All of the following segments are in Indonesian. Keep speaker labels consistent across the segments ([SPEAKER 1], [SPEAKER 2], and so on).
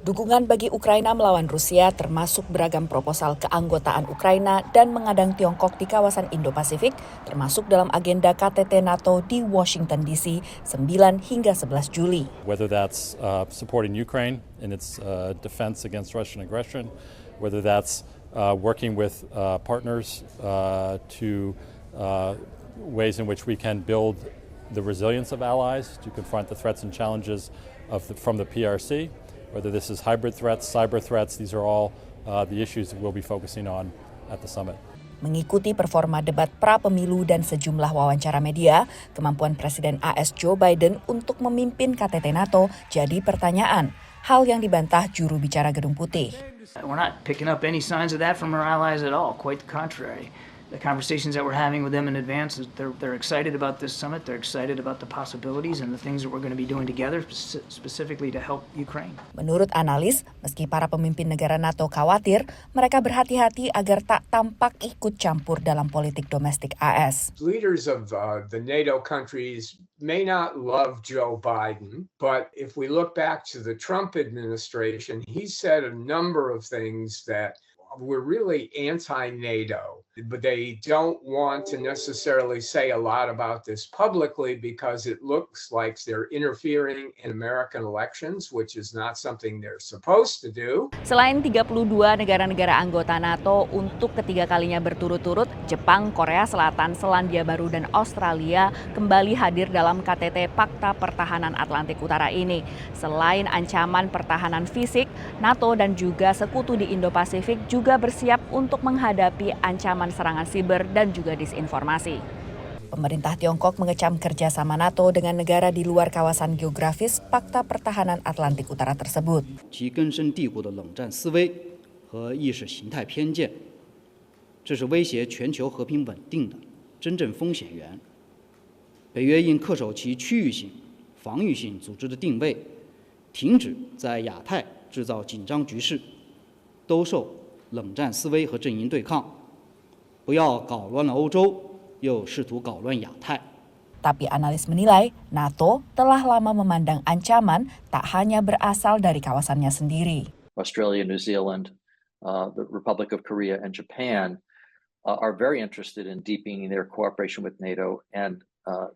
[SPEAKER 1] Dukungan bagi Ukraina melawan Rusia termasuk beragam proposal keanggotaan Ukraina dan mengadang Tiongkok di kawasan Indo-Pasifik, termasuk dalam agenda KTT NATO di Washington DC 9 hingga 11 Juli.
[SPEAKER 2] Whether that's supporting Ukraine in its defense against Russian aggression, whether that's working with partners to ways in which we can build the resilience of allies to confront the threats and challenges from the PRC. Whether this is hybrid threats, cyber threats, these are all the issues that we'll be focusing on at the summit.
[SPEAKER 1] Mengikuti performa debat pra-pemilu dan sejumlah wawancara media, kemampuan Presiden AS Joe Biden untuk memimpin KTT NATO jadi pertanyaan, hal yang dibantah juru bicara Gedung Putih.
[SPEAKER 3] We're not picking up any signs of that from our allies at all, quite the contrary. The conversations that we're having with them in advance, they're excited about this summit, they're excited about the possibilities and the things that we're going to be doing together specifically to help Ukraine.
[SPEAKER 1] Menurut analis, meski para pemimpin negara NATO khawatir, mereka berhati-hati agar tak tampak ikut campur dalam politik domestik AS.
[SPEAKER 4] Leaders of the NATO countries may not love Joe Biden, but if we look back to the Trump administration, he said a number of things that were really anti-NATO, but they don't want to necessarily say a lot about this publicly because it looks like they're interfering in American elections, which is not something they're supposed to do.
[SPEAKER 1] Selain 32 negara-negara anggota NATO, untuk ketiga kalinya berturut-turut, Jepang, Korea Selatan, Selandia Baru, dan Australia kembali hadir dalam KTT Pakta Pertahanan Atlantik Utara ini. Selain ancaman pertahanan fisik, NATO dan juga sekutu di Indo-Pasifik juga bersiap untuk menghadapi ancaman serangan siber dan juga disinformasi. Pemerintah Tiongkok mengecam kerjasama NATO dengan negara di luar kawasan geografis Pakta Pertahanan Atlantik Utara tersebut.
[SPEAKER 5] 其根深蒂固的冷战思维和意识形态偏见，这是威胁全球和平稳定的真正风险源。北约应恪守其区域性、防御性组织的定位，停止在亚太制造紧张局势，兜售冷战思维和阵营对抗，不要搞乱了欧洲，又试图搞乱亚太。
[SPEAKER 1] Tapi analis menilai NATO telah lama memandang ancaman tak hanya berasal dari kawasannya sendiri.
[SPEAKER 6] Australia, New Zealand, the Republic of Korea, and Japan are very interested in deepening their cooperation with NATO, and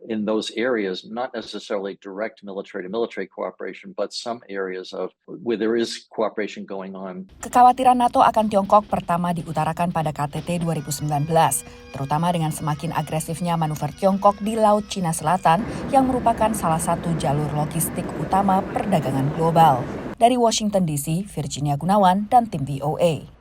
[SPEAKER 6] in those areas, not necessarily direct military-to-military cooperation, but some areas of where there is cooperation going on.
[SPEAKER 1] Kekhawatiran NATO akan Tiongkok pertama diutarakan pada KTT 2019, terutama dengan semakin agresifnya manuver Tiongkok di Laut Cina Selatan yang merupakan salah satu jalur logistik utama perdagangan global. Dari Washington DC, Virginia Gunawan dan tim VOA.